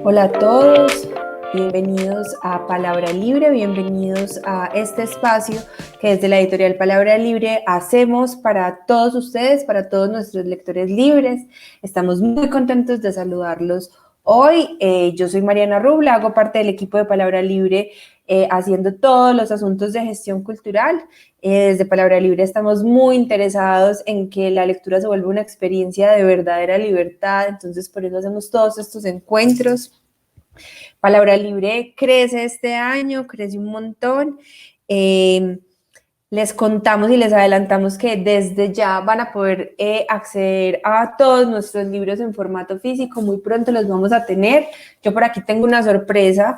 Hola a todos, bienvenidos a Palabra Libre, bienvenidos a este espacio que desde la editorial Palabra Libre hacemos para todos ustedes, para todos nuestros lectores libres. Estamos muy contentos de saludarlos hoy. Yo soy Mariana Rubla, hago parte del equipo de Palabra Libre haciendo todos los asuntos de gestión cultural. Desde Palabra Libre estamos muy interesados en que la lectura se vuelva una experiencia de verdadera libertad, entonces por eso hacemos todos estos encuentros. Palabra Libre crece este año, crece un montón. Les contamos y les adelantamos que desde ya van a poder acceder a todos nuestros libros en formato físico. Muy pronto los vamos a tener. Yo por aquí tengo una sorpresa,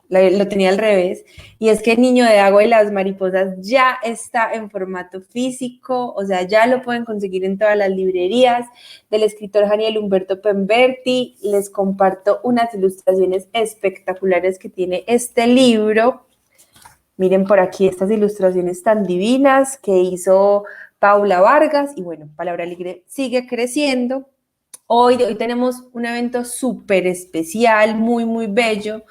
lo tenía al revés, y es que El Niño de Agua y las Mariposas ya está en formato físico, o sea, ya lo pueden conseguir en todas las librerías, del escritor Daniel Humberto Pemberti. Les comparto unas ilustraciones espectaculares que tiene este libro. Miren por aquí estas ilustraciones tan divinas que hizo Paula Vargas. Y bueno, Palabra Libre sigue creciendo. Hoy tenemos un evento súper especial, muy, muy bello.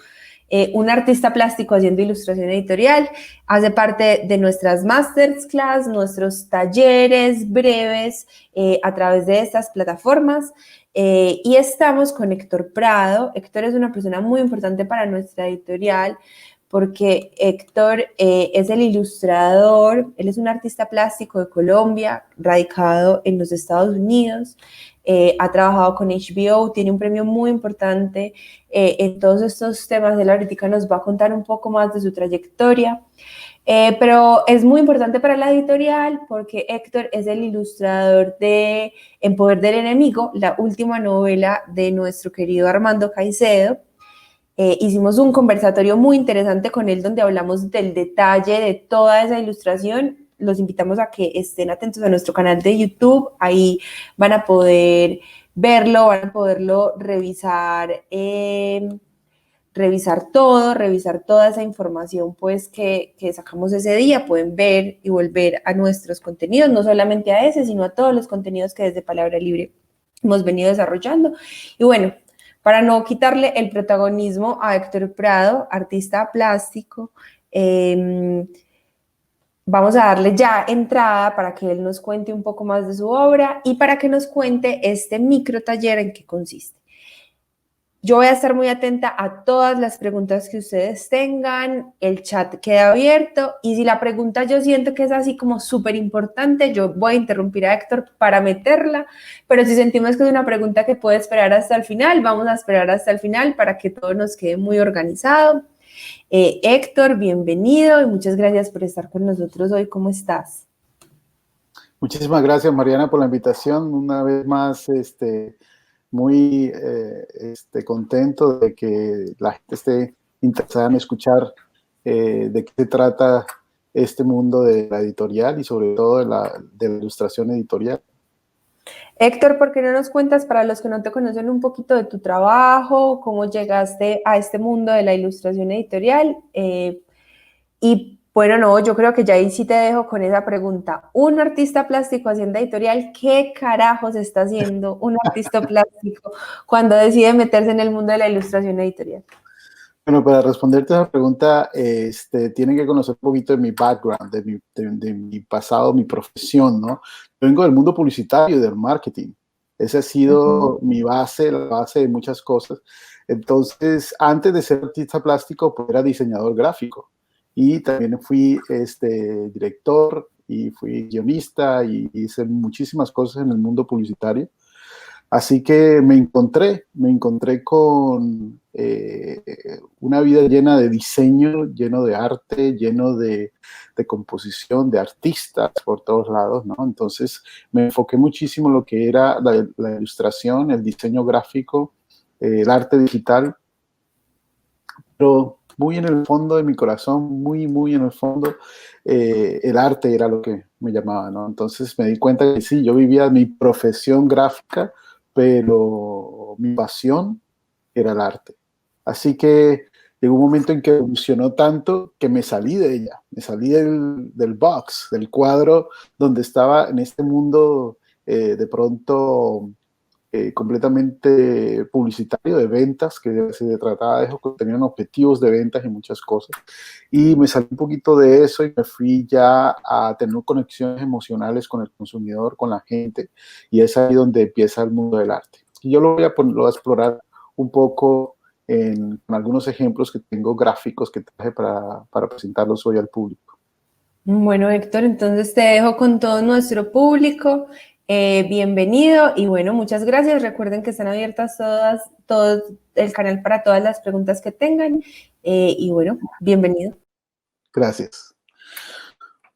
Un artista plástico haciendo ilustración editorial. Hace parte de nuestras masterclass, nuestros talleres breves a través de estas plataformas. Y estamos con Héctor Prado. Héctor es una persona muy importante para nuestra editorial, porque Héctor es el ilustrador, él es un artista plástico de Colombia, radicado en los Estados Unidos, ha trabajado con HBO, tiene un premio muy importante en todos estos temas. Él ahorita nos va a contar un poco más de su trayectoria, pero es muy importante para la editorial porque Héctor es el ilustrador de En Poder del Enemigo, la última novela de nuestro querido Armando Caicedo. Hicimos un conversatorio muy interesante con él donde hablamos del detalle de toda esa ilustración. Los invitamos a que estén atentos a nuestro canal de YouTube. Ahí van a poder verlo, van a poderlo revisar, revisar toda esa información pues que sacamos ese día. Pueden ver y volver a nuestros contenidos, no solamente a ese, sino a todos los contenidos que desde Palabra Libre hemos venido desarrollando. Y bueno, para no quitarle el protagonismo a Héctor Prado, artista plástico, vamos a darle ya entrada para que él nos cuente un poco más de su obra y para que nos cuente este micro taller en qué consiste. Yo voy a estar muy atenta a todas las preguntas que ustedes tengan, el chat queda abierto y si la pregunta yo siento que es así como súper importante, yo voy a interrumpir a Héctor para meterla, pero si sentimos que es una pregunta que puede esperar hasta el final, vamos a esperar hasta el final para que todo nos quede muy organizado. Héctor, bienvenido y muchas gracias por estar con nosotros hoy. ¿Cómo estás? Muchísimas gracias, Mariana, por la invitación. Una vez más, muy contento de que la gente esté interesada en escuchar de qué se trata este mundo de la editorial y sobre todo de la ilustración editorial. Héctor, ¿por qué no nos cuentas, para los que no te conocen, un poquito de tu trabajo, cómo llegaste a este mundo de la ilustración editorial? Y bueno, no, yo creo que ya ahí sí te dejo con esa pregunta. Un artista plástico haciendo editorial, ¿qué carajos está haciendo un artista plástico cuando decide meterse en el mundo de la ilustración editorial? Bueno, para responderte a esa pregunta, tienen que conocer un poquito de mi background, de mi pasado, mi profesión, ¿no? Yo vengo del mundo publicitario y del marketing. Esa ha sido mi base, la base de muchas cosas. Entonces, antes de ser artista plástico, pues era diseñador gráfico. Y también fui director y fui guionista y hice muchísimas cosas en el mundo publicitario. Así que me encontré con una vida llena de diseño, lleno de arte, lleno de composición, de artistas por todos lados, ¿no? Entonces me enfoqué muchísimo en lo que era la ilustración, el diseño gráfico, el arte digital, pero muy en el fondo de mi corazón, muy, muy en el fondo, el arte era lo que me llamaba, ¿no? Entonces me di cuenta que sí, yo vivía mi profesión gráfica, pero mi pasión era el arte. Así que llegó un momento en que evolucionó tanto que me salí de ella, me salí del box, del cuadro donde estaba en este mundo de pronto completamente publicitario de ventas, que se trataba de eso, que tenían objetivos de ventas y muchas cosas. Y me salí un poquito de eso y me fui ya a tener conexiones emocionales con el consumidor, con la gente, y es ahí donde empieza el mundo del arte. Y yo lo voy a explorar un poco con algunos ejemplos que tengo gráficos que traje para presentarlos hoy al público. Bueno, Héctor, entonces te dejo con todo nuestro público. Bienvenido y bueno, muchas gracias. Recuerden que están abiertas todo el canal para todas las preguntas que tengan. Y bueno, bienvenido. Gracias.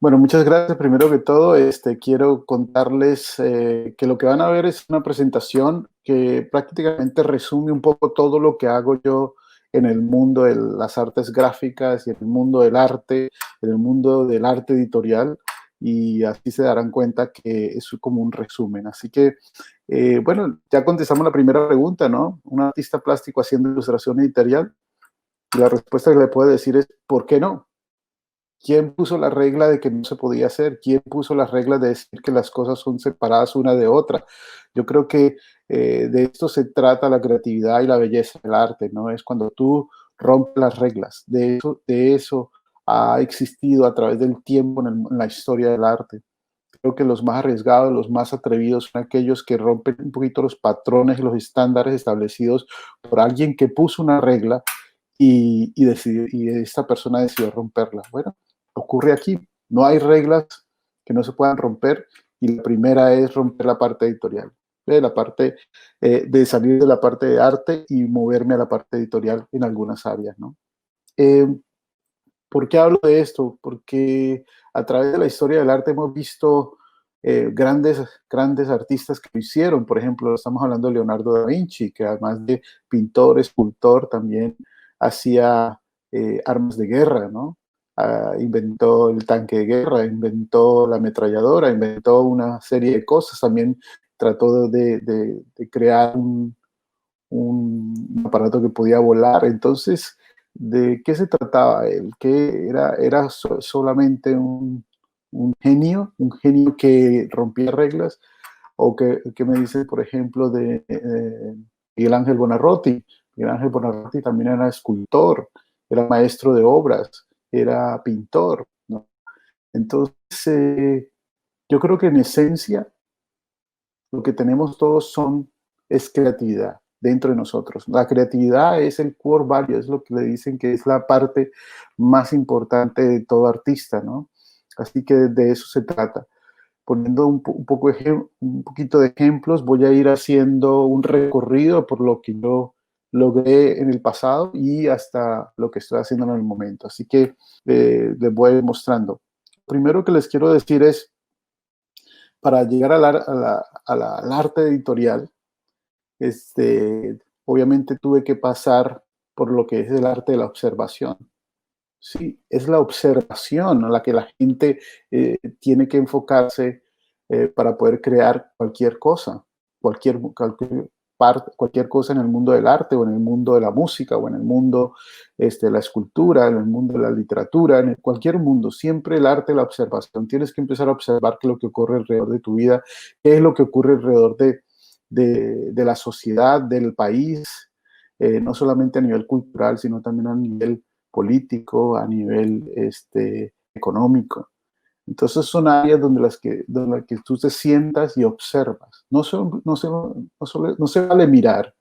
Bueno, muchas gracias. Primero que todo, quiero contarles que lo que van a ver es una presentación que prácticamente resume un poco todo lo que hago yo en el mundo de las artes gráficas y en el mundo del arte, en el mundo del arte editorial, y así se darán cuenta que es como un resumen. Así que, bueno, ya contestamos la primera pregunta, ¿no? Un artista plástico haciendo ilustración editorial. Y la respuesta que le puedo decir es, ¿por qué no? ¿Quién puso la regla de que no se podía hacer? ¿Quién puso las reglas de decir que las cosas son separadas una de otra? Yo creo que de esto se trata la creatividad y la belleza del arte, ¿no? Es cuando tú rompes las reglas. De eso ha existido a través del tiempo en la historia del arte. Creo que los más arriesgados, los más atrevidos son aquellos que rompen un poquito los patrones y los estándares establecidos por alguien que puso una regla y esta persona decidió romperla. Bueno, ocurre aquí. No hay reglas que no se puedan romper y la primera es romper la parte editorial, la parte de salir de la parte de arte y moverme a la parte editorial en algunas áreas, ¿no? Eh, ¿Por qué hablo de esto? Porque a través de la historia del arte hemos visto grandes artistas que lo hicieron. Por ejemplo, estamos hablando de Leonardo da Vinci, que además de pintor, escultor, también hacía armas de guerra, ¿no? Inventó el tanque de guerra, inventó la ametralladora, inventó una serie de cosas. También trató de crear un aparato que podía volar. Entonces, ¿de qué se trataba él? ¿Que era solamente un genio que rompía reglas? ¿O que me dice, por ejemplo, de Miguel Ángel Buonarroti? Miguel Ángel Buonarroti también era escultor, era maestro de obras, era pintor, ¿no? Entonces, yo creo que en esencia lo que tenemos todos es creatividad dentro de nosotros. La creatividad es el core value, es lo que le dicen que es la parte más importante de todo artista, ¿no? Así que de eso se trata. Poniendo un poquito de ejemplos, voy a ir haciendo un recorrido por lo que yo logré en el pasado y hasta lo que estoy haciendo en el momento. Así que les voy mostrando. Primero que les quiero decir es, para llegar al arte editorial, obviamente tuve que pasar por lo que es el arte de la observación. Sí, es la observación a la que la gente tiene que enfocarse para poder crear cualquier cosa, cualquier cosa en el mundo del arte o en el mundo de la música o en el mundo de la escultura, en el mundo de la literatura, cualquier mundo, siempre el arte, la observación. Tienes que empezar a observar qué es lo que ocurre alrededor de tu vida, qué es lo que ocurre alrededor de la sociedad, del país, no solamente a nivel cultural, sino también a nivel político, a nivel económico. Entonces son áreas donde las que tú te sientas y observas. No se vale mirar,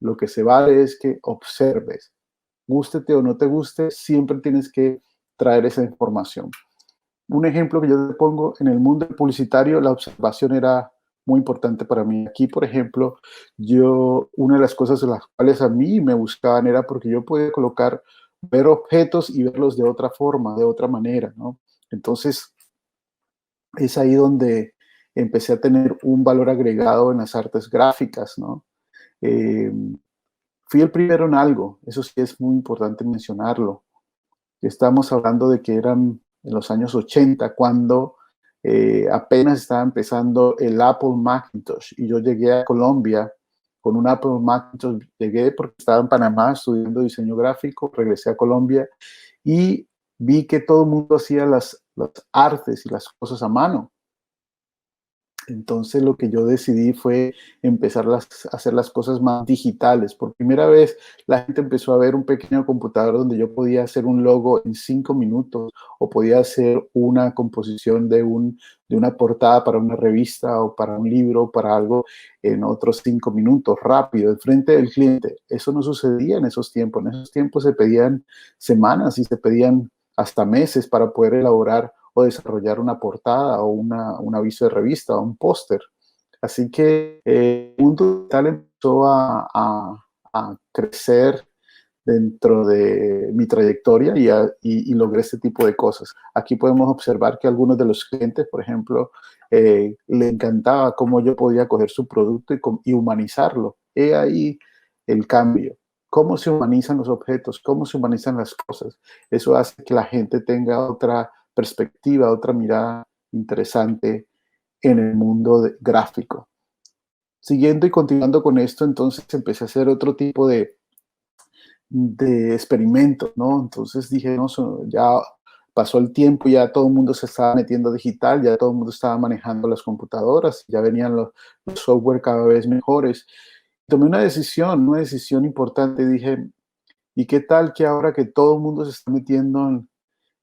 lo que se vale es que observes. Gústete o no te guste, siempre tienes que traer esa información. Un ejemplo que yo te pongo, en el mundo publicitario, la observación era muy importante para mí. Aquí, por ejemplo, una de las cosas de las cuales a mí me buscaban era porque yo podía ver objetos y verlos de otra forma, de otra manera, ¿no? Entonces, es ahí donde empecé a tener un valor agregado en las artes gráficas, ¿no? Eh, Fui el primero en algo, eso sí es muy importante mencionarlo. Estamos hablando de que eran en los años 80, cuando apenas estaba empezando el Apple Macintosh, y yo llegué a Colombia con un Apple Macintosh. Llegué porque estaba en Panamá estudiando diseño gráfico, regresé a Colombia y vi que todo el mundo hacía las artes y las cosas a mano. Entonces lo que yo decidí fue empezar a hacer las cosas más digitales. Por primera vez la gente empezó a ver un pequeño computador donde yo podía hacer un logo en 5 minutos o podía hacer una composición de una portada para una revista o para un libro, para algo en otros 5 minutos, rápido, enfrente del cliente. Eso no sucedía en esos tiempos. En esos tiempos se pedían semanas y se pedían hasta meses para poder elaborar o desarrollar una portada o un aviso de revista o un póster. Así que el mundo digital empezó a crecer dentro de mi trayectoria y logré este tipo de cosas. Aquí podemos observar que algunos de los clientes, por ejemplo, le encantaba cómo yo podía coger su producto y humanizarlo. He ahí el cambio. Cómo se humanizan los objetos, cómo se humanizan las cosas. Eso hace que la gente tenga otra perspectiva, otra mirada interesante en el mundo gráfico. Siguiendo y continuando con esto, entonces empecé a hacer otro tipo de experimentos, ¿no? Entonces dije, no, ya pasó el tiempo, ya todo el mundo se estaba metiendo digital, ya todo el mundo estaba manejando las computadoras, ya venían los software cada vez mejores. Tomé una decisión importante, dije, ¿y qué tal que ahora que todo el mundo se está metiendo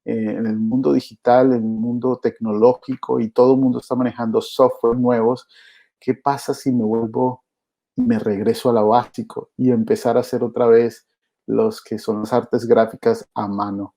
en el mundo digital, en el mundo tecnológico y todo el mundo está manejando software nuevos, qué pasa si me regreso a lo básico y empezar a hacer otra vez los que son las artes gráficas a mano?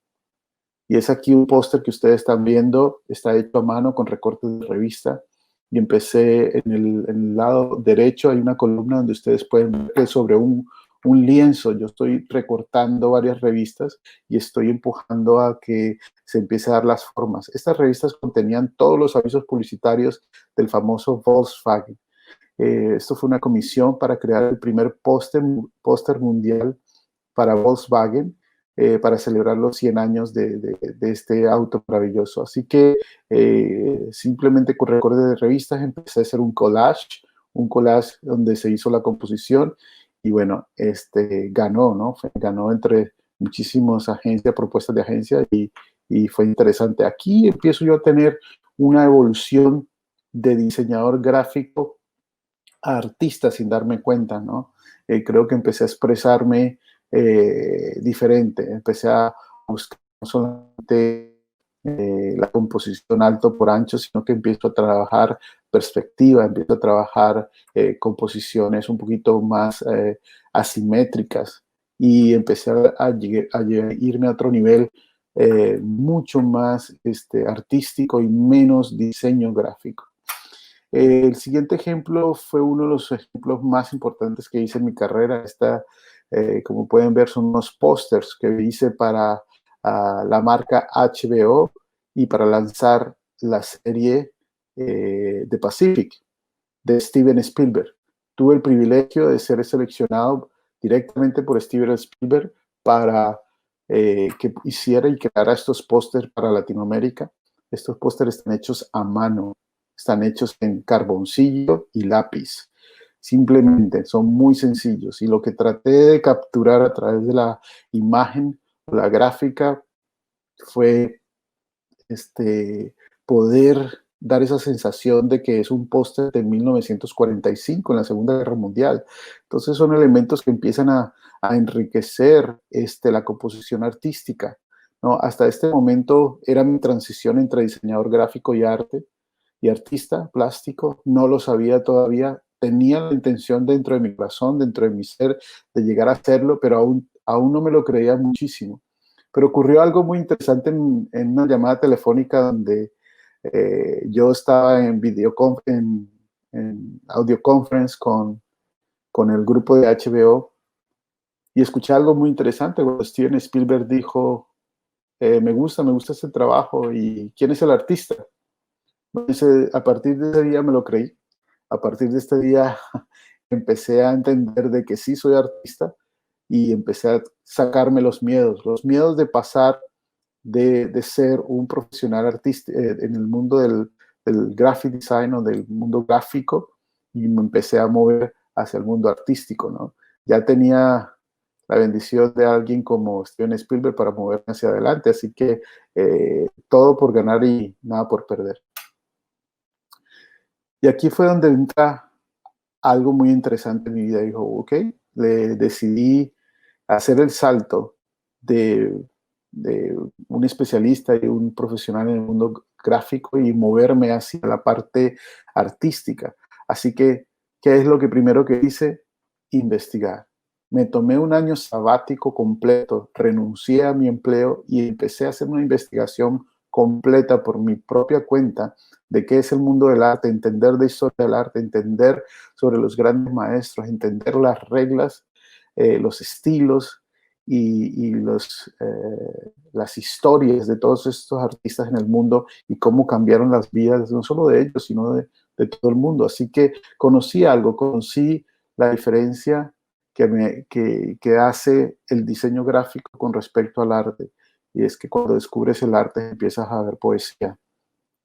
Y es aquí un póster que ustedes están viendo, está hecho a mano con recortes de revista. Y empecé en el lado derecho, hay una columna donde ustedes pueden ver que sobre un lienzo yo estoy recortando varias revistas y estoy empujando a que se empiece a dar las formas. Estas revistas contenían todos los avisos publicitarios del famoso Volkswagen. Esto fue una comisión para crear el primer póster mundial para Volkswagen, para celebrar los 100 años de este auto maravilloso. Así que simplemente con recortes de revistas empecé a hacer un collage donde se hizo la composición y bueno, ganó, ¿no? Ganó entre muchísimas agencias, propuestas de agencias y fue interesante. Aquí empiezo yo a tener una evolución de diseñador gráfico a artista sin darme cuenta, ¿no? Creo que empecé a expresarme diferente, empecé a buscar no solamente la composición alto por ancho, sino que empiezo a trabajar perspectiva, empiezo a trabajar composiciones un poquito más asimétricas y empecé a irme a otro nivel mucho más artístico y menos diseño gráfico. El siguiente ejemplo fue uno de los ejemplos más importantes que hice en mi carrera. Como pueden ver, son unos pósters que hice para la marca HBO y para lanzar la serie de Pacific de Steven Spielberg. Tuve el privilegio de ser seleccionado directamente por Steven Spielberg para que hiciera y creara estos pósters para Latinoamérica. Estos pósters están hechos a mano, están hechos en carboncillo y lápiz. Simplemente son muy sencillos y lo que traté de capturar a través de la imagen, la gráfica, fue poder dar esa sensación de que es un póster de 1945 en la Segunda Guerra Mundial. Entonces son elementos que empiezan a enriquecer la composición artística, ¿no? Hasta este momento era mi transición entre diseñador gráfico y artista plástico. No lo sabía todavía. Tenía la intención dentro de mi corazón, dentro de mi ser, de llegar a hacerlo, pero aún no me lo creía muchísimo. Pero ocurrió algo muy interesante en una llamada telefónica donde yo estaba en audio conference con el grupo de HBO y escuché algo muy interesante cuando Steven Spielberg dijo, me gusta este trabajo y ¿quién es el artista? A partir de ese día me lo creí. A partir de este día empecé a entender de que sí soy artista y empecé a sacarme los miedos de pasar de ser un profesional artista en el mundo del graphic design o del mundo gráfico y me empecé a mover hacia el mundo artístico, ¿no? Ya tenía la bendición de alguien como Steven Spielberg para moverme hacia adelante, así que todo por ganar y nada por perder. Y aquí fue donde entra algo muy interesante en mi vida. Dijo, ok, le decidí hacer el salto de, de un especialista y un profesional en el mundo gráfico y moverme hacia la parte artística. Así que, ¿qué es lo que primero que hice? Investigar. Me tomé un año sabático completo, renuncié a mi empleo y empecé a hacer una investigación completa por mi propia cuenta de qué es el mundo del arte, entender de historia del arte, entender sobre los grandes maestros, entender las reglas, los estilos y las historias de todos estos artistas en el mundo y cómo cambiaron las vidas, no solo de ellos, sino de todo el mundo. Así que conocí algo, conocí la diferencia que hace el diseño gráfico con respecto al arte. Y es que cuando descubres el arte empiezas a ver poesía.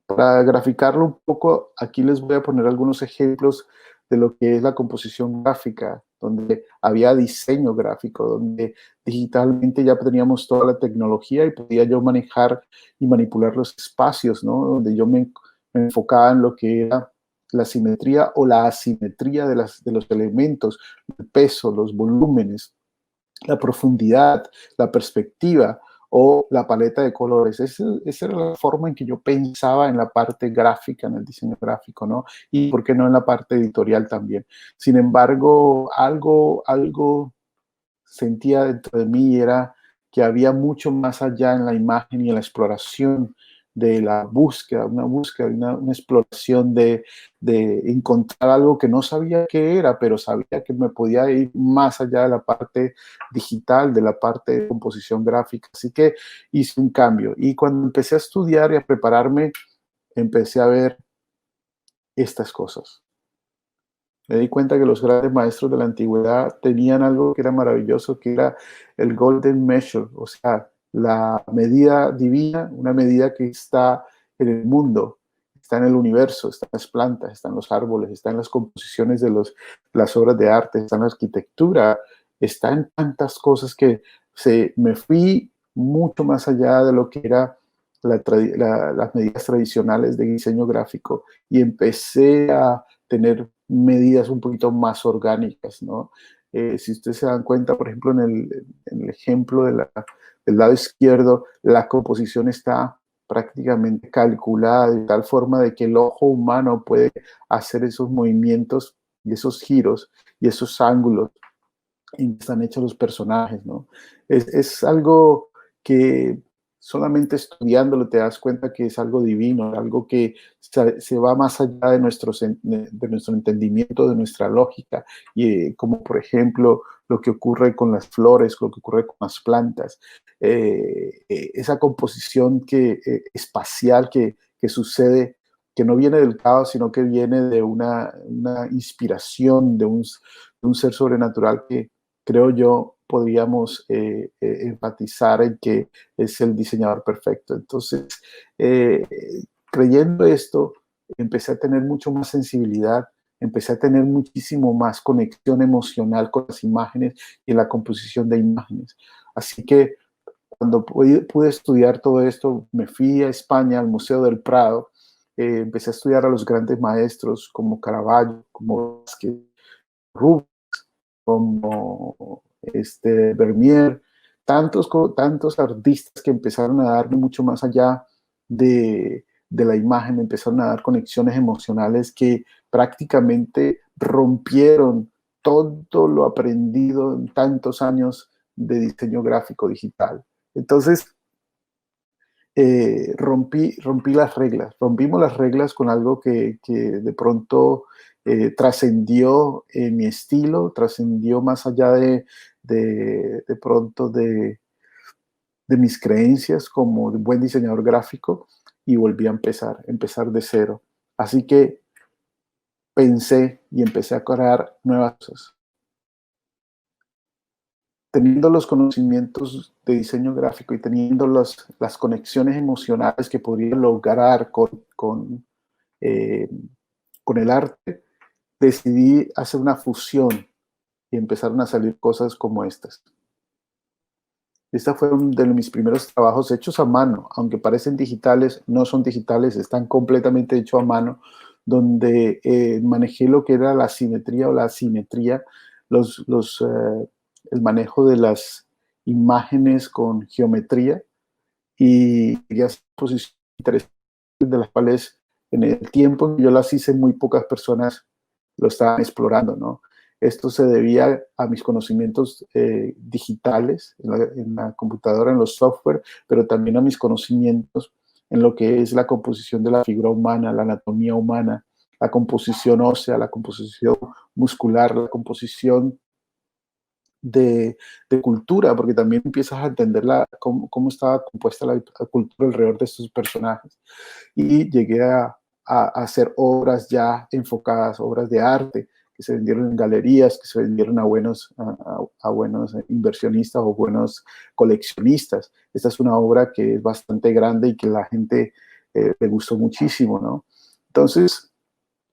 Para graficarlo un poco, aquí les voy a poner algunos ejemplos de lo que es la composición gráfica, donde había diseño gráfico, donde digitalmente ya teníamos toda la tecnología y podía yo manejar y manipular los espacios, ¿no? Donde yo me enfocaba en lo que era la simetría o la asimetría de los elementos, el peso, los volúmenes, la profundidad, la perspectiva o la paleta de colores. Esa era la forma en que yo pensaba en la parte gráfica, en el diseño gráfico, ¿no? Y por qué no en la parte editorial también. Sin embargo, algo sentía dentro de mí era que había mucho más allá en la imagen y en la exploración de la búsqueda, una exploración de encontrar algo que no sabía qué era, pero sabía que me podía ir más allá de la parte digital, de la parte de composición gráfica. Así que hice un cambio y cuando empecé a estudiar y a prepararme, empecé a ver estas cosas. Me di cuenta que los grandes maestros de la antigüedad tenían algo que era maravilloso, que era el golden measure, o sea, la medida divina, una medida que está en el mundo, está en el universo, está en las plantas, está en los árboles, está en las composiciones de las obras de arte, está en la arquitectura, está en tantas cosas que me fui mucho más allá de lo que era las medidas tradicionales de diseño gráfico y empecé a tener medidas un poquito más orgánicas, ¿no? Si ustedes se dan cuenta, por ejemplo, en el ejemplo del lado izquierdo, la composición está prácticamente calculada de tal forma de que el ojo humano puede hacer esos movimientos y esos giros y esos ángulos en que están hechos los personajes, ¿no? Es algo que solamente estudiándolo te das cuenta que es algo divino, algo que se va más allá de nuestro entendimiento, de nuestra lógica, y como por ejemplo lo que ocurre con las flores, lo que ocurre con las plantas, esa composición espacial que sucede, que no viene del caos, sino que viene de una inspiración, de un ser sobrenatural que creo yo podríamos enfatizar en que es el diseñador perfecto. Entonces, eh, creyendo esto, empecé a tener mucho más sensibilidad, empecé a tener muchísimo más conexión emocional con las imágenes y en la composición de imágenes. Así que cuando pude estudiar todo esto, me fui a España, al Museo del Prado, empecé a estudiar a los grandes maestros como Caravaggio, como Vázquez, Rubens, como Vermeer, tantos artistas que empezaron a darle mucho más allá de la imagen, empezaron a dar conexiones emocionales que prácticamente rompieron todo lo aprendido en tantos años de diseño gráfico digital. Entonces, rompí las reglas, rompimos las reglas con algo que de pronto trascendió mi estilo, trascendió más allá de pronto de mis creencias como buen diseñador gráfico y volví a empezar de cero. Así que pensé y empecé a crear nuevas cosas. Teniendo los conocimientos de diseño gráfico y teniendo las conexiones emocionales que podría lograr eh, con el arte, decidí hacer una fusión y empezaron a salir cosas como estas. Esta fue uno de mis primeros trabajos hechos a mano, aunque parecen digitales, no son digitales, están completamente hechos a mano, donde manejé lo que era la simetría o la asimetría, el manejo de las imágenes con geometría, y quería hacer posiciones interesantes, de las cuales en el tiempo en que yo las hice, muy pocas personas lo estaban explorando, ¿no? Esto se debía a mis conocimientos digitales en la computadora, en los software, pero también a mis conocimientos en lo que es la composición de la figura humana, la anatomía humana, la composición ósea, la composición muscular, la composición de cultura, porque también empiezas a entender cómo estaba compuesta la cultura alrededor de estos personajes. Y llegué a hacer obras ya enfocadas, obras de arte, que se vendieron en galerías, que se vendieron a buenos inversionistas o buenos coleccionistas. Esta es una obra que es bastante grande y que la gente le gustó muchísimo, ¿no? Entonces,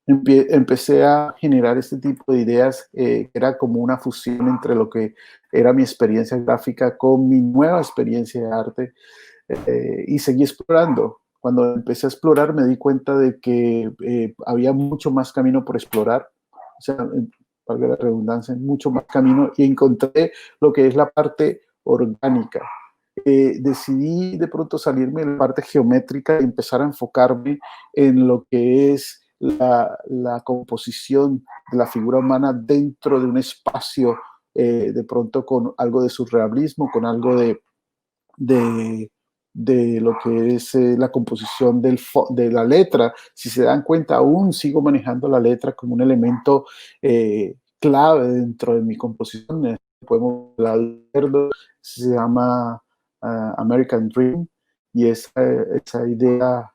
empecé a generar este tipo de ideas, que era como una fusión entre lo que era mi experiencia gráfica con mi nueva experiencia de arte, y seguí explorando. Cuando empecé a explorar me di cuenta de que había mucho más camino por explorar, o sea, valga la redundancia, mucho más camino, y encontré lo que es la parte orgánica. Decidí de pronto salirme de la parte geométrica y empezar a enfocarme en lo que es la composición de la figura humana dentro de un espacio, de pronto con algo de surrealismo, con algo de, de lo que es la composición de la letra. Si se dan cuenta, aún sigo manejando la letra como un elemento clave dentro de mi composición. Podemos hablar, se llama American Dream, y esa idea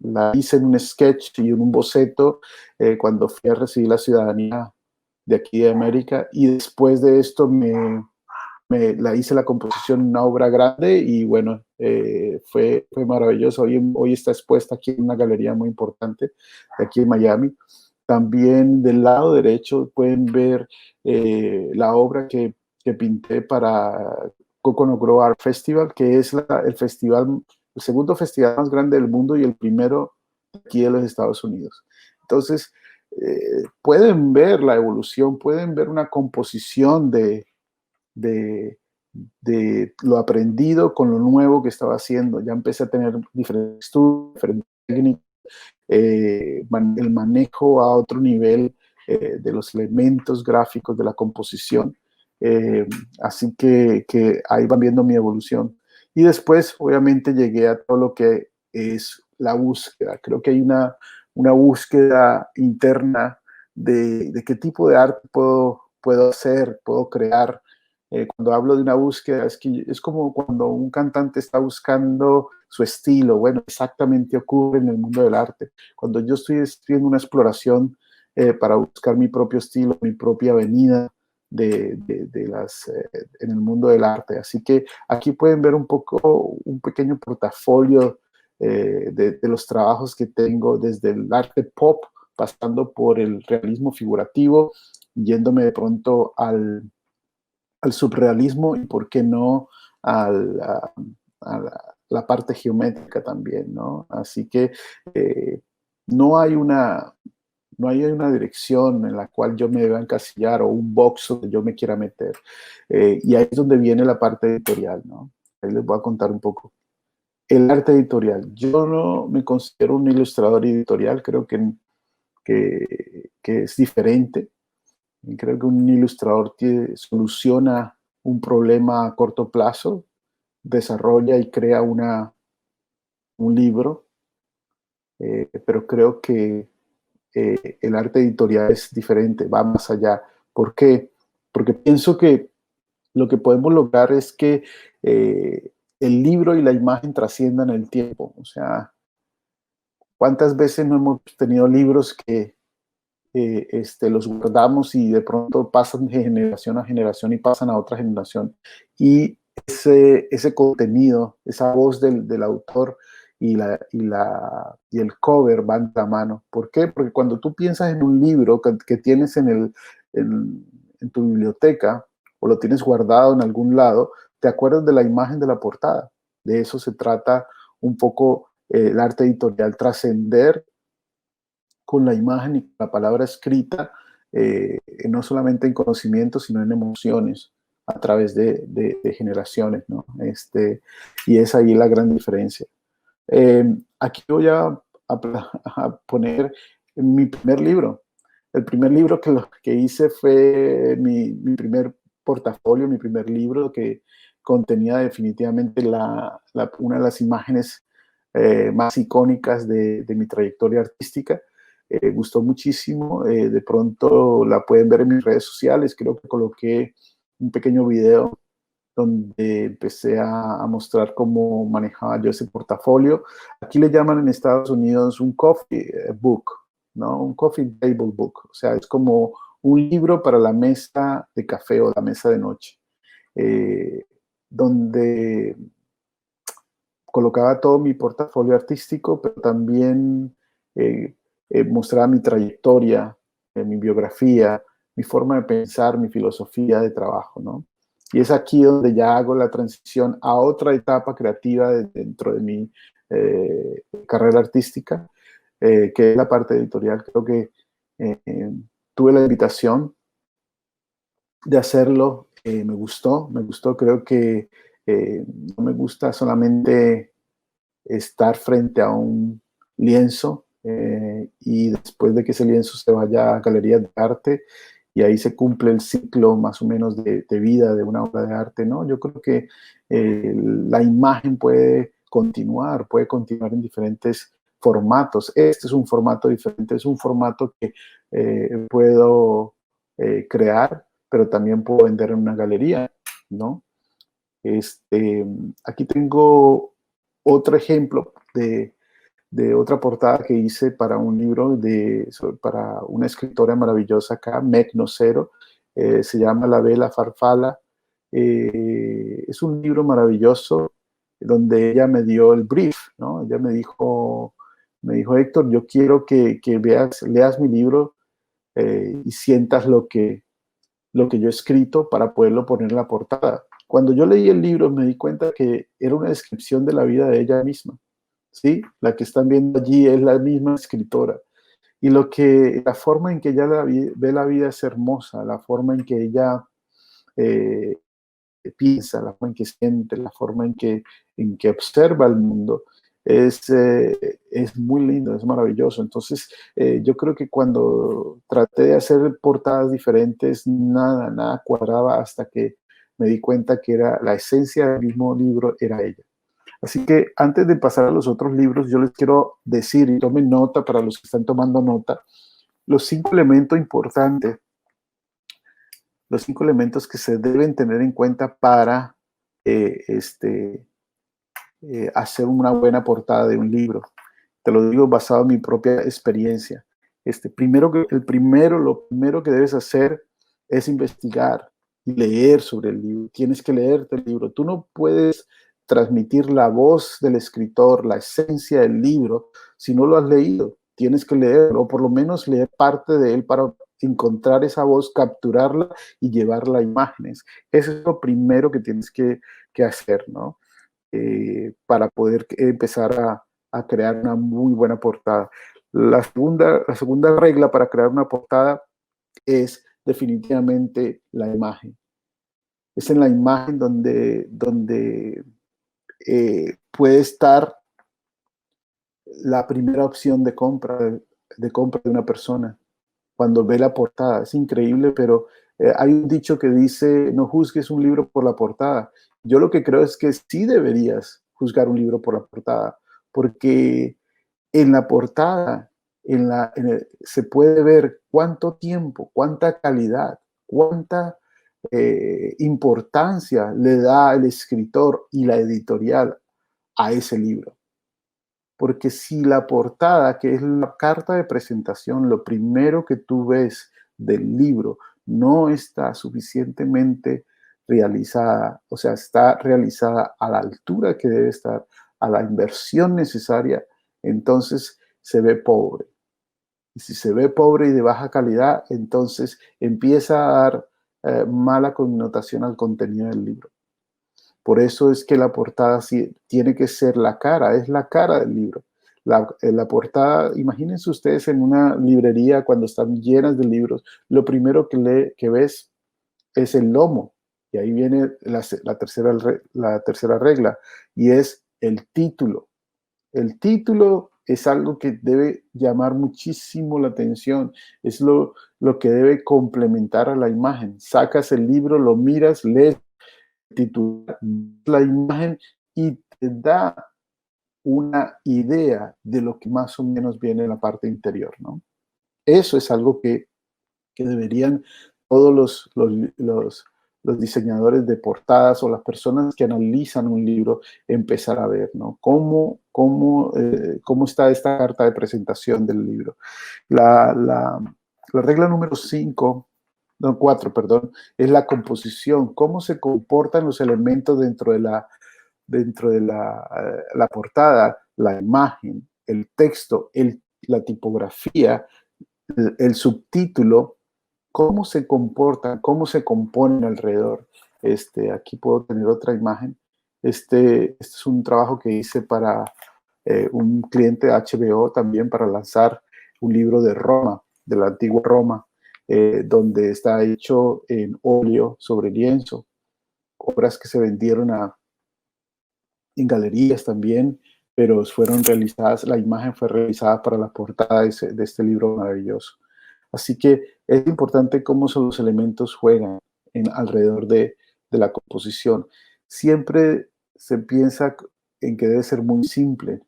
la hice en un sketch y en un boceto cuando fui a recibir la ciudadanía de aquí de América, y después de esto la hice la composición en una obra grande, y bueno, fue maravilloso. Hoy está expuesta aquí en una galería muy importante de aquí en Miami. También del lado derecho pueden ver la obra que pinté para Coconut Grove Art Festival, que es el segundo festival más grande del mundo y el primero aquí de los Estados Unidos. Entonces, pueden ver la evolución, pueden ver una composición de, de lo aprendido con lo nuevo que estaba haciendo. Ya empecé a tener diferentes estudios, diferentes técnicas, el manejo a otro nivel de los elementos gráficos de la composición. Así que ahí van viendo mi evolución. Y después, obviamente, llegué a todo lo que es la búsqueda. Creo que hay una búsqueda interna de qué tipo de arte puedo hacer, puedo crear. Cuando hablo de una búsqueda, es como cuando un cantante está buscando su estilo. Bueno, exactamente ocurre en el mundo del arte. Cuando yo estoy haciendo una exploración para buscar mi propio estilo, mi propia avenida en el mundo del arte. Así que aquí pueden ver un pequeño portafolio de los trabajos que tengo, desde el arte pop, pasando por el realismo figurativo, yéndome de pronto al surrealismo, y por qué no a la parte geométrica también, ¿no? Así que eh, no hay una, no hay una dirección en la cual yo me deba encasillar, o un box donde yo me quiera meter. Y ahí es donde viene la parte editorial, ¿no? Ahí les voy a contar un poco. El arte editorial. Yo no me considero un ilustrador editorial, creo que es diferente. Y creo que un ilustrador soluciona un problema a corto plazo, desarrolla y crea un libro, pero creo que el arte editorial es diferente, va más allá. ¿Por qué? Porque pienso que lo que podemos lograr es que el libro y la imagen trasciendan el tiempo. O sea, ¿cuántas veces no hemos tenido libros que los guardamos y de pronto pasan de generación a generación y pasan a otra generación? Y ese contenido, esa voz del autor y el cover van de la mano. ¿Por qué? Porque cuando tú piensas en un libro que tienes en tu biblioteca, o lo tienes guardado en algún lado, te acuerdas de la imagen de la portada. De eso se trata un poco el arte editorial, trascender con la imagen y con la palabra escrita, no solamente en conocimiento, sino en emociones a través de generaciones, ¿no? Y es ahí la gran diferencia. Aquí voy a poner mi primer libro. El primer libro que hice fue mi primer portafolio, mi primer libro que contenía definitivamente una de las imágenes más icónicas de mi trayectoria artística. Gustó muchísimo. De pronto la pueden ver en mis redes sociales. Creo que coloqué un pequeño video donde empecé a mostrar cómo manejaba yo ese portafolio. Aquí le llaman en Estados Unidos un coffee book, ¿no? Un coffee table book. O sea, es como un libro para la mesa de café o la mesa de noche, donde colocaba todo mi portafolio artístico, pero también mostraba mi trayectoria, mi biografía, mi forma de pensar, mi filosofía de trabajo, ¿no? Y es aquí donde ya hago la transición a otra etapa creativa dentro de mi carrera artística, que es la parte editorial. Creo que tuve la invitación de hacerlo, me gustó, creo que no me gusta solamente estar frente a un lienzo y después de que ese lienzo se vaya a galerías de arte y ahí se cumple el ciclo más o menos de vida de una obra de arte, ¿no? Yo creo que la imagen puede continuar en diferentes formatos. Este es un formato diferente, es un formato que puedo crear, pero también puedo vender en una galería, ¿no? Aquí tengo otro ejemplo de otra portada que hice para un libro para una escritora maravillosa acá, Meg Nocero. Se llama La Vela Farfala. Es un libro maravilloso donde ella me dio el brief, ¿no? Ella me dijo, Héctor, yo quiero que leas mi libro y sientas lo que yo he escrito para poderlo poner en la portada. Cuando yo leí el libro me di cuenta que era una descripción de la vida de ella misma, ¿sí? La que están viendo allí es la misma escritora. Y la forma en que ella ve la vida es hermosa, la forma en que ella eh, piensa, la forma en que siente, la forma en que observa el mundo, es muy lindo, es maravilloso. Entonces, yo creo que cuando traté de hacer portadas diferentes, nada cuadraba hasta que me di cuenta que era la esencia del mismo libro, era ella. Así que antes de pasar a los otros libros, yo les quiero decir, y tomen nota para los que están tomando nota, los 5 elementos importantes, los 5 elementos que se deben tener en cuenta para eh, este, hacer una buena portada de un libro. Te lo digo basado en mi propia experiencia. Lo primero que debes hacer es investigar y leer sobre el libro. Tienes que leerte el libro. Tú no puedes transmitir la voz del escritor, la esencia del libro, si no lo has leído. Tienes que leerlo, o por lo menos leer parte de él para encontrar esa voz, capturarla y llevarla a imágenes. Eso es lo primero que tienes que hacer, ¿no? Para poder empezar a crear una muy buena portada. La segunda regla para crear una portada es definitivamente la imagen. Es en la imagen donde puede estar la primera opción de compra de una persona cuando ve la portada. Es increíble, pero hay un dicho que dice, no juzgues un libro por la portada. Yo lo que creo es que sí deberías juzgar un libro por la portada, porque en la portada se puede ver cuánto tiempo, cuánta calidad, cuánta importancia le da el escritor y la editorial a ese libro. Porque si la portada, que es la carta de presentación, lo primero que tú ves del libro, no está suficientemente realizada, o sea, está realizada a la altura que debe estar, a la inversión necesaria, entonces se ve pobre. Y si se ve pobre y de baja calidad, entonces empieza a dar mala connotación al contenido del libro. Por eso es que la portada sí tiene que ser la cara, es la cara del libro. La portada, imagínense ustedes en una librería cuando están llenas de libros, lo primero que ves es el lomo, y ahí viene la tercera regla, y es el título. El título es algo que debe llamar muchísimo la atención, es lo que debe complementar a la imagen. Sacas el libro, lo miras, lees el titular, la imagen y te da una idea de lo que más o menos viene en la parte interior, ¿no? Eso es algo que deberían todos los diseñadores de portadas o las personas que analizan un libro empezar a ver, ¿no? ¿Cómo está esta carta de presentación del libro? La regla número 5, no, 4, perdón, es la composición. ¿Cómo se comportan los elementos dentro de la portada, la imagen, el texto, la tipografía, el subtítulo? ¿Cómo se comportan? ¿Cómo se componen alrededor? Aquí puedo tener otra imagen. Este es un trabajo que hice para un cliente de HBO también para lanzar un libro de Roma, de la antigua Roma, donde está hecho en óleo sobre lienzo, obras que se vendieron en galerías también, pero fueron realizadas, la imagen fue realizada para la portada de este libro maravilloso. Así que es importante cómo son los elementos juegan alrededor de la composición. Siempre se piensa en que debe ser muy simple,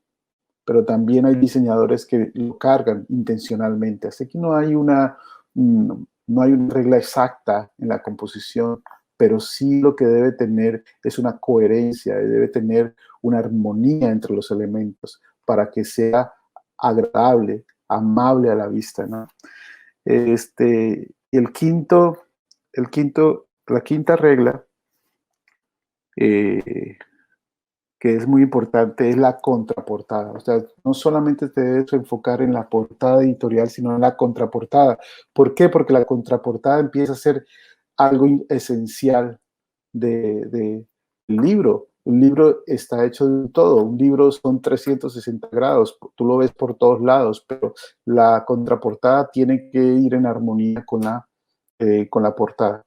pero también hay diseñadores que lo cargan intencionalmente. Así que no hay una regla exacta en la composición, pero sí lo que debe tener es una coherencia, debe tener una armonía entre los elementos para que sea agradable, amable a la vista, ¿no? Y la quinta regla, eh, que es muy importante, es la contraportada. O sea, no solamente te debes enfocar en la portada editorial, sino en la contraportada. ¿Por qué? Porque la contraportada empieza a ser algo esencial del libro. Un libro está hecho de todo. Un libro son 360 grados. Tú lo ves por todos lados, pero la contraportada tiene que ir en armonía con la portada.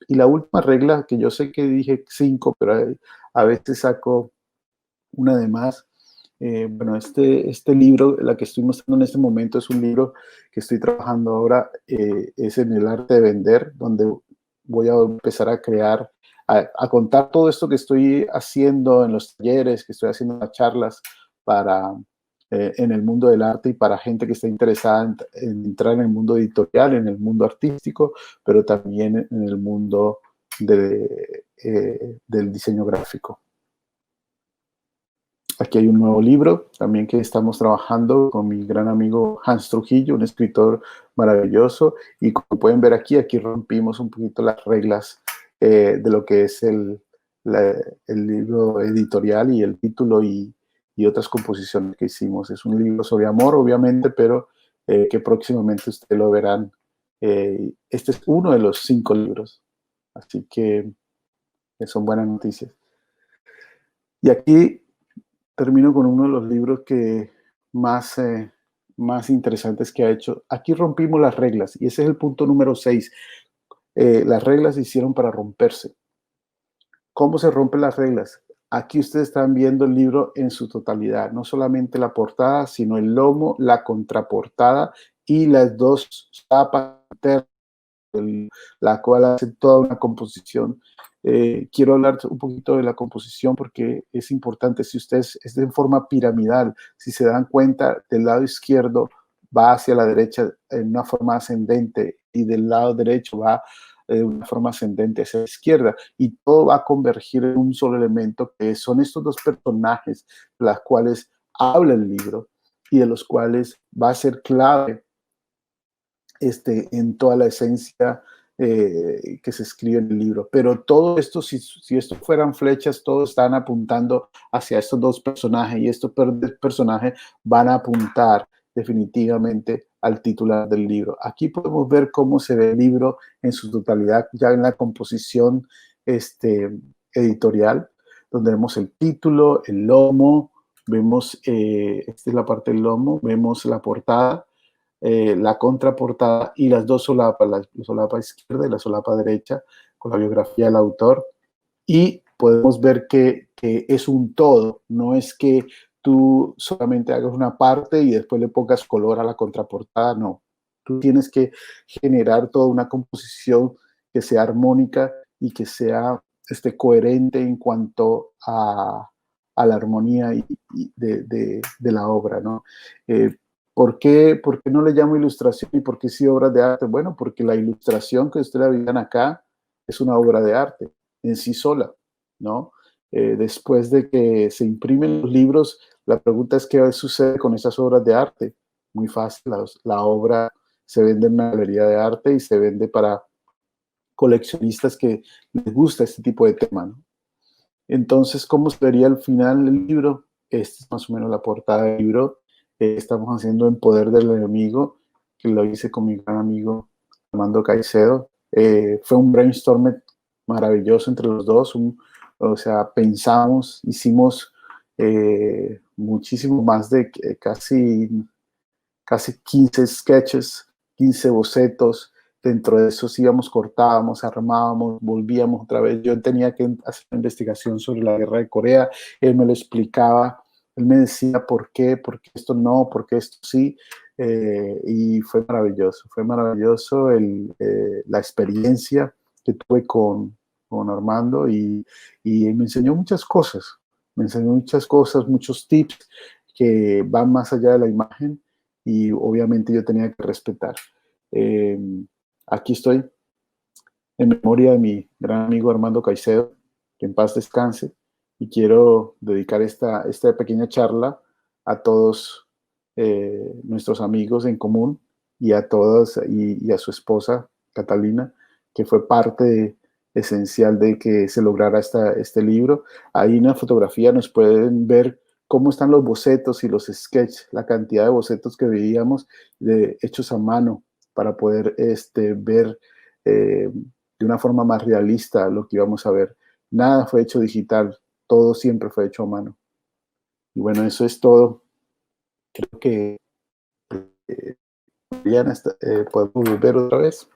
Y la última regla, que yo sé que dije 5, pero a veces saco una de más. Bueno, este libro, la que estoy mostrando en este momento, es un libro que estoy trabajando ahora, es en el arte de vender, donde voy a empezar a crear, a contar todo esto que estoy haciendo en los talleres, que estoy haciendo las charlas para, en el mundo del arte y para gente que está interesada en entrar en el mundo editorial, en el mundo artístico, pero también en el mundo del diseño gráfico. Aquí hay un nuevo libro también que estamos trabajando con mi gran amigo Hans Trujillo, un escritor maravilloso. Y como pueden ver aquí rompimos un poquito las reglas de lo que es el libro editorial y el título y otras composiciones que hicimos. Es un libro sobre amor, obviamente, pero que próximamente ustedes lo verán. Este es uno de los 5 libros, así que son buenas noticias. Y aquí termino con uno de los libros que más interesantes que ha hecho. Aquí rompimos las reglas y ese es el punto número 6. Las reglas se hicieron para romperse. ¿Cómo se rompen las reglas? Aquí ustedes están viendo el libro en su totalidad, no solamente la portada, sino el lomo, la contraportada y las dos tapas internas, la cual hace toda una composición. Quiero hablar un poquito de la composición porque es importante. Si ustedes es de forma piramidal, si se dan cuenta, del lado izquierdo va hacia la derecha en una forma ascendente y del lado derecho va de una forma ascendente hacia la izquierda, y todo va a convergir en un solo elemento, que son estos dos personajes de los cuales habla el libro y de los cuales va a ser clave en toda la esencia que se escribe en el libro. Pero todo esto, si esto fueran flechas, todos están apuntando hacia estos dos personajes, y estos personajes van a apuntar definitivamente al titular del libro. Aquí podemos ver cómo se ve el libro en su totalidad, ya en la composición editorial, donde vemos el título, el lomo, vemos, esta es la parte del lomo, vemos la portada, la contraportada y las dos solapas, la solapa izquierda y la solapa derecha, con la biografía del autor. Y podemos ver que es un todo, no es que tú solamente hagas una parte y después le pongas color a la contraportada, no. Tú tienes que generar toda una composición que sea armónica y que sea coherente en cuanto a la armonía de la obra, ¿no? ¿Por qué no le llamo ilustración y por qué sí obras de arte? Bueno, porque la ilustración que ustedes vean acá es una obra de arte en sí sola, ¿no? Después de que se imprimen los libros, la pregunta es qué sucede con esas obras de arte. Muy fácil, la obra se vende en una galería de arte y se vende para coleccionistas que les gusta este tipo de tema, ¿no? Entonces, ¿cómo se vería al final del libro? Esta es más o menos la portada del libro. Estamos haciendo En Poder del Enemigo, que lo hice con mi gran amigo Armando Caicedo. Fue un brainstorm maravilloso entre los dos. O sea, pensamos, hicimos muchísimo más de casi 15 sketches, 15 bocetos. Dentro de esos íbamos, cortábamos, armábamos, volvíamos otra vez. Yo tenía que hacer una investigación sobre la guerra de Corea. Él me lo explicaba. Él me decía por qué esto no, por qué esto sí. Y fue maravilloso la experiencia que tuve con Armando y me enseñó muchas cosas. Me enseñó muchas cosas, muchos tips que van más allá de la imagen y obviamente yo tenía que respetar. Eh, Aquí estoy en memoria de mi gran amigo Armando Caicedo, que en paz descanse, y quiero dedicar esta pequeña charla a todos nuestros amigos en común y a todos y a su esposa Catalina, que fue parte esencial de que se lograra este libro. Ahí en la fotografía nos pueden ver cómo están los bocetos y los sketches, la cantidad de bocetos que veíamos hechos a mano para poder ver de una forma más realista lo que íbamos a ver. Nada fue hecho digital, todo siempre fue hecho a mano. Y bueno, eso es todo. Creo que Diana, podemos volver otra vez.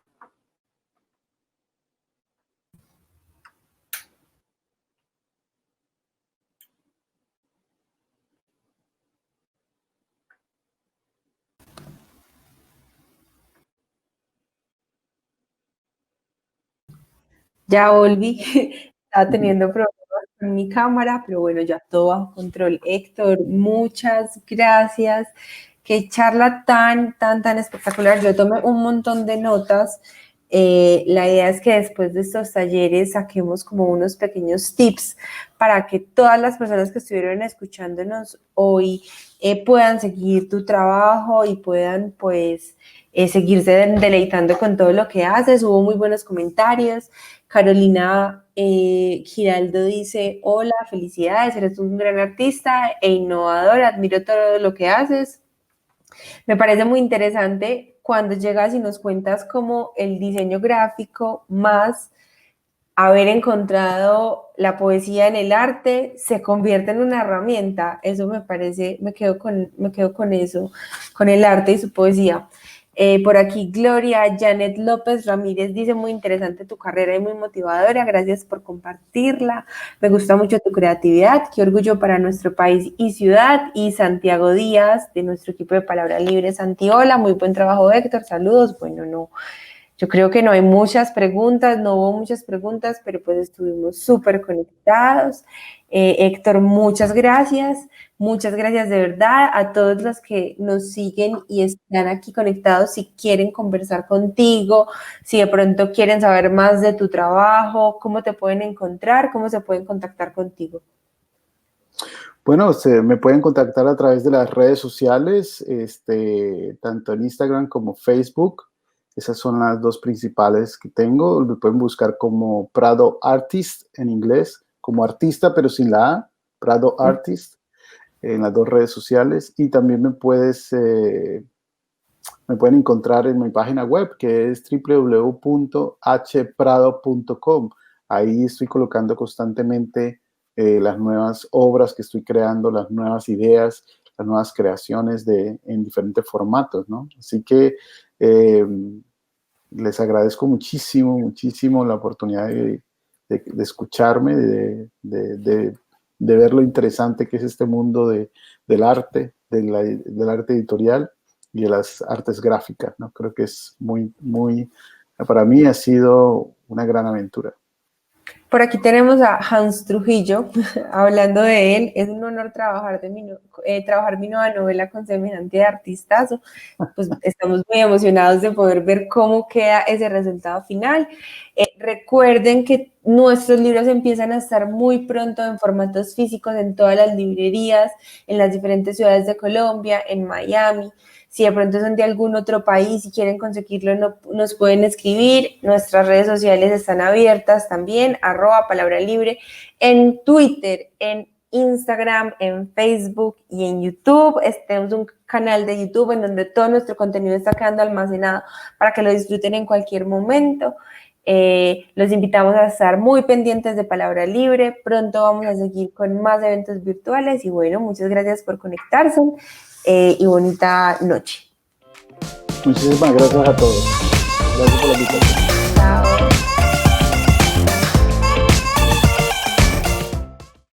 Ya volví, estaba teniendo problemas con mi cámara, pero bueno, ya todo bajo control. Héctor, muchas gracias. Qué charla tan espectacular. Yo tomé un montón de notas. La idea es que después de estos talleres saquemos como unos pequeños tips para que todas las personas que estuvieron escuchándonos hoy puedan seguir tu trabajo y puedan pues seguirse deleitando con todo lo que haces. Hubo muy buenos comentarios. Carolina Giraldo dice, hola, felicidades, eres un gran artista e innovador, admiro todo lo que haces. Me parece muy interesante cuando llegas y nos cuentas cómo el diseño gráfico más haber encontrado la poesía en el arte se convierte en una herramienta. Eso me parece, me quedo con eso, con el arte y su poesía. Por aquí Gloria Janet López Ramírez dice, muy interesante tu carrera y muy motivadora, gracias por compartirla, me gusta mucho tu creatividad, qué orgullo para nuestro país y ciudad. Y Santiago Díaz, de nuestro equipo de Palabra Libre, Santiola, muy buen trabajo Héctor, saludos. Bueno, no, yo creo que no hay muchas preguntas, no hubo muchas preguntas, pero pues estuvimos súper conectados. Héctor, muchas gracias de verdad a todos los que nos siguen y están aquí conectados. Si quieren conversar contigo, si de pronto quieren saber más de tu trabajo, cómo te pueden encontrar, cómo se pueden contactar contigo. Bueno, me pueden contactar a través de las redes sociales, tanto en Instagram como Facebook. Esas son las dos principales que tengo. Me pueden buscar como Prado Artist en inglés, como artista pero sin la A, Prado Artist, en las dos redes sociales. Y también me pueden encontrar en mi página web, que es www.hprado.com. Ahí estoy colocando constantemente las nuevas obras que estoy creando, las nuevas ideas, las nuevas creaciones en diferentes formatos, ¿no? Así que les agradezco muchísimo, muchísimo la oportunidad de escucharme, de ver lo interesante que es este mundo del arte, del arte editorial y de las artes gráficas, ¿no? Creo que es para mí ha sido una gran aventura. Por aquí tenemos a Hans Trujillo, hablando de él. Es un honor trabajar mi nueva novela con semejante artistazo. Pues estamos muy emocionados de poder ver cómo queda ese resultado final. Recuerden que nuestros libros empiezan a estar muy pronto en formatos físicos en todas las librerías, en las diferentes ciudades de Colombia, en Miami. Si de pronto son de algún otro país y quieren conseguirlo, nos pueden escribir. Nuestras redes sociales están abiertas también, @palabralibre, en Twitter, en Instagram, en Facebook y en YouTube. Tenemos un canal de YouTube en donde todo nuestro contenido está quedando almacenado para que lo disfruten en cualquier momento. Los invitamos a estar muy pendientes de Palabra Libre. Pronto vamos a seguir con más eventos virtuales y bueno, muchas gracias por conectarse y bonita noche. Muchísimas gracias a todos. Gracias por la invitación.